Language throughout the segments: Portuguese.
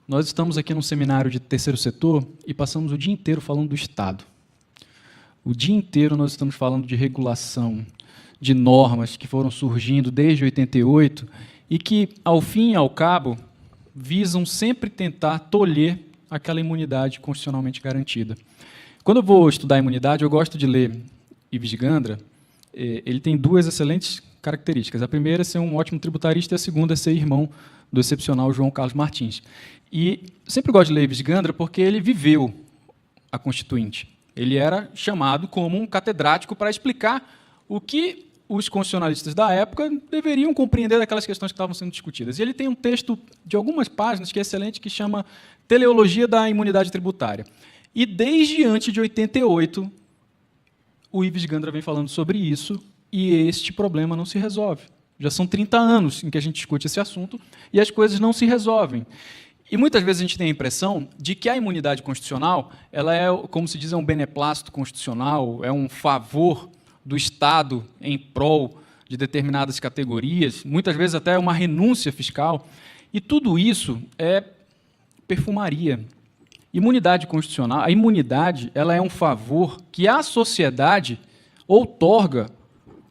Nós estamos aqui num seminário de terceiro setor e passamos o dia inteiro falando do Estado. O dia inteiro nós estamos falando de regulação, de normas que foram surgindo desde 88 e que, ao fim e ao cabo, visam sempre tentar tolher aquela imunidade constitucionalmente garantida. Quando eu vou estudar imunidade, eu gosto de ler Ives Gandra. Ele tem duas excelentes características. A primeira é ser um ótimo tributarista e a segunda é ser irmão do excepcional João Carlos Martins. E sempre gosto de ler Ives Gandra porque ele viveu a Constituinte. Ele era chamado como um catedrático para explicar o que os constitucionalistas da época deveriam compreender daquelas questões que estavam sendo discutidas. E ele tem um texto de algumas páginas que é excelente, que chama Teleologia da Imunidade Tributária. E desde antes de 88, o Ives Gandra vem falando sobre isso e este problema não se resolve. Já são 30 anos em que a gente discute esse assunto e as coisas não se resolvem. E muitas vezes a gente tem a impressão de que a imunidade constitucional, ela é, como se diz, um beneplácito constitucional, é um favor do Estado em prol de determinadas categorias, muitas vezes até uma renúncia fiscal, e tudo isso é perfumaria. Imunidade constitucional, a imunidade, ela é um favor que a sociedade outorga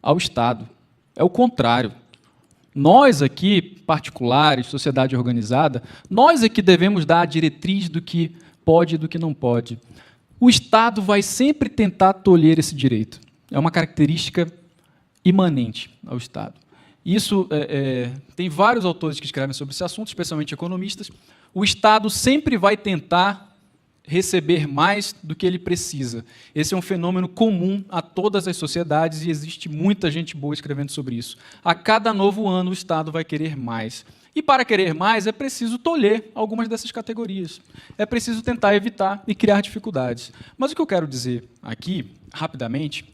ao Estado. É o contrário. Nós aqui, particulares, sociedade organizada, nós é que devemos dar a diretriz do que pode e do que não pode. O Estado vai sempre tentar tolher esse direito. É uma característica imanente ao Estado. Isso tem vários autores que escrevem sobre esse assunto, especialmente economistas. O Estado sempre vai tentar receber mais do que ele precisa. Esse é um fenômeno comum a todas as sociedades e existe muita gente boa escrevendo sobre isso. A cada novo ano, o Estado vai querer mais. E, para querer mais, é preciso tolher algumas dessas categorias. É preciso tentar evitar e criar dificuldades. Mas o que eu quero dizer aqui, rapidamente,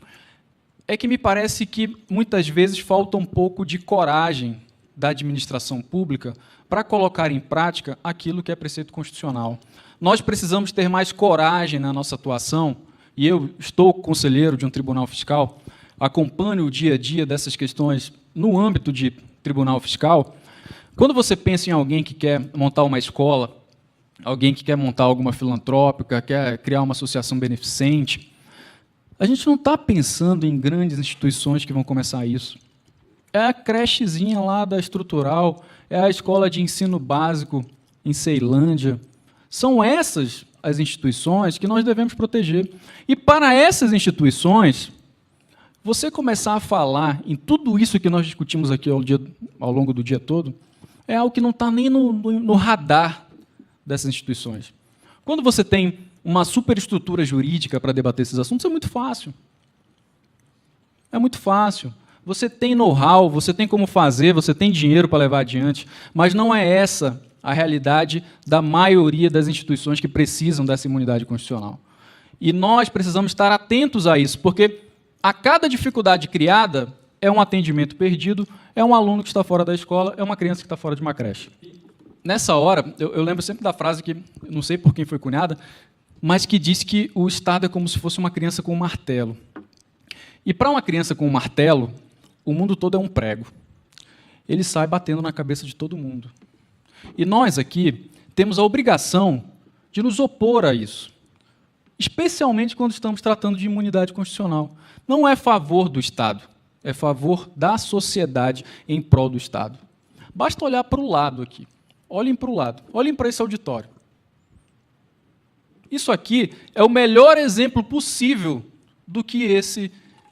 é que me parece que, muitas vezes, falta um pouco de coragem da administração pública para colocar em prática aquilo que é preceito constitucional. Nós precisamos ter mais coragem na nossa atuação, e eu estou conselheiro de um tribunal fiscal, acompanho o dia a dia dessas questões no âmbito de tribunal fiscal. Quando você pensa em alguém que quer montar uma escola, alguém que quer montar alguma filantrópica, quer criar uma associação beneficente, a gente não está pensando em grandes instituições que vão começar isso. É a crechezinha lá da estrutural, é a escola de ensino básico em Ceilândia. São essas as instituições que nós devemos proteger. E para essas instituições, você começar a falar em tudo isso que nós discutimos aqui ao longo do dia todo, é algo que não está nem no radar dessas instituições. Quando você tem uma superestrutura jurídica para debater esses assuntos, é muito fácil. É muito fácil. Você tem know-how, você tem como fazer, você tem dinheiro para levar adiante, mas não é essa a realidade da maioria das instituições que precisam dessa imunidade constitucional. E nós precisamos estar atentos a isso, porque a cada dificuldade criada é um atendimento perdido, é um aluno que está fora da escola, é uma criança que está fora de uma creche. Nessa hora, eu lembro sempre da frase que, não sei por quem foi cunhada, mas que diz que o Estado é como se fosse uma criança com um martelo. E para uma criança com um martelo, o mundo todo é um prego. Ele sai batendo na cabeça de todo mundo. E nós aqui temos a obrigação de nos opor a isso, especialmente quando estamos tratando de imunidade constitucional. Não é favor do Estado, é favor da sociedade em prol do Estado. Basta olhar para o lado aqui. Olhem para o lado, olhem para esse auditório. Isso aqui é o melhor exemplo possível do que esse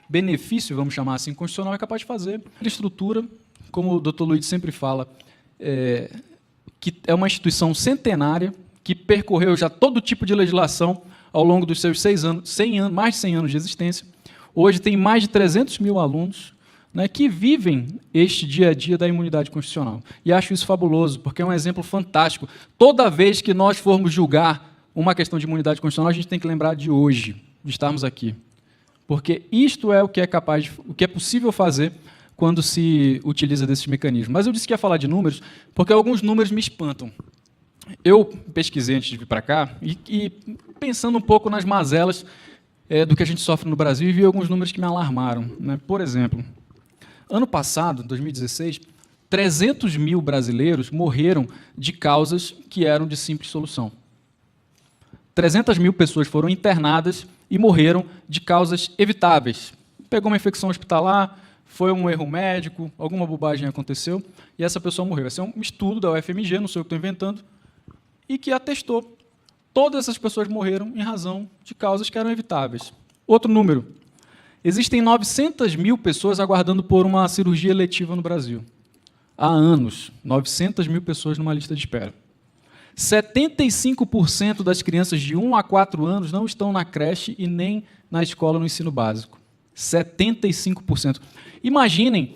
benefício, vamos chamar assim, constitucional é capaz de fazer. A estrutura, como o Dr. Luiz sempre fala, que é uma instituição centenária, que percorreu já todo tipo de legislação ao longo dos seus 100 anos, mais de 100 anos de existência. Hoje tem mais de 300 mil alunos, né, que vivem este dia a dia da imunidade constitucional. E acho isso fabuloso, porque é um exemplo fantástico. Toda vez que nós formos julgar uma questão de imunidade constitucional, a gente tem que lembrar de hoje, de estarmos aqui. Porque isto é o que é capaz, o que é possível fazer quando se utiliza desses mecanismos. Mas eu disse que ia falar de números, porque alguns números me espantam. Eu pesquisei antes de vir para cá, e pensando um pouco nas mazelas do que a gente sofre no Brasil, e vi alguns números que me alarmaram, né? Por exemplo, ano passado, 2016, 300 mil brasileiros morreram de causas que eram de simples solução. 300 mil pessoas foram internadas e morreram de causas evitáveis. Pegou uma infecção hospitalar, foi um erro médico, alguma bobagem aconteceu, e essa pessoa morreu. Esse é um estudo da UFMG, não sei o que estou inventando, e que atestou. Todas essas pessoas morreram em razão de causas que eram evitáveis. Outro número. Existem 900 mil pessoas aguardando por uma cirurgia eletiva no Brasil. Há anos, 900 mil pessoas numa lista de espera. 75% das crianças de 1 a 4 anos não estão na creche e nem na escola no ensino básico. 75%. Imaginem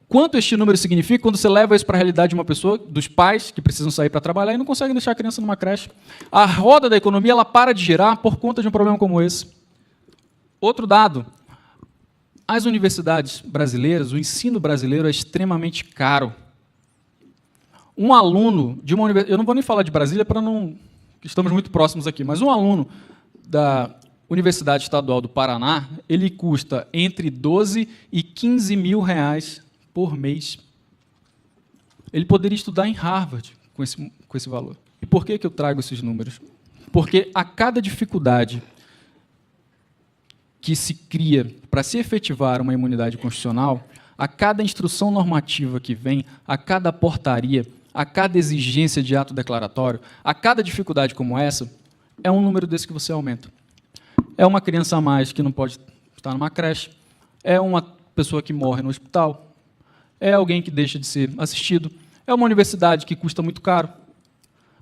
quanto este número significa quando você leva isso para a realidade de uma pessoa, dos pais que precisam sair para trabalhar e não conseguem deixar a criança numa creche. A roda da economia ela para de girar por conta de um problema como esse. Outro dado. As universidades brasileiras, o ensino brasileiro é extremamente caro. Um aluno de uma universidade, eu não vou nem falar de Brasília para não, estamos muito próximos aqui, mas um aluno da Universidade Estadual do Paraná, ele custa entre 12 e 15 mil reais por mês. Ele poderia estudar em Harvard com esse valor. E por que eu trago esses números? Porque a cada dificuldade que se cria para se efetivar uma imunidade constitucional, a cada instrução normativa que vem, a cada portaria, a cada exigência de ato declaratório, a cada dificuldade como essa, é um número desse que você aumenta. É uma criança a mais que não pode estar numa creche, é uma pessoa que morre no hospital, é alguém que deixa de ser assistido, é uma universidade que custa muito caro.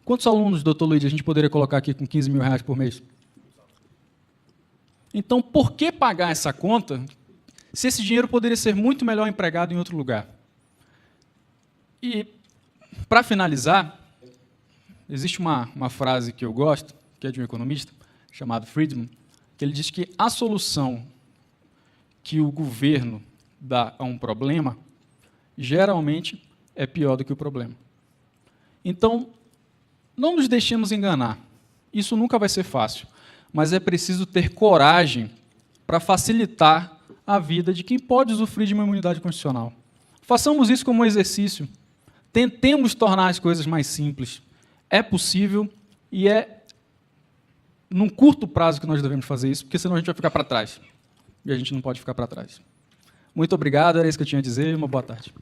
Quantos alunos, doutor Luiz, a gente poderia colocar aqui com 15 mil reais por mês? Então, por que pagar essa conta se esse dinheiro poderia ser muito melhor empregado em outro lugar? E, para finalizar, existe uma frase que eu gosto, que é de um economista chamado Friedman, que ele diz que a solução que o governo dá a um problema, geralmente, é pior do que o problema. Então, não nos deixemos enganar. Isso nunca vai ser fácil, mas é preciso ter coragem para facilitar a vida de quem pode usufruir de uma imunidade constitucional. Façamos isso como um exercício. Tentemos tornar as coisas mais simples. É possível e é num curto prazo que nós devemos fazer isso, porque senão a gente vai ficar para trás. E a gente não pode ficar para trás. Muito obrigado, era isso que eu tinha a dizer. Uma boa tarde.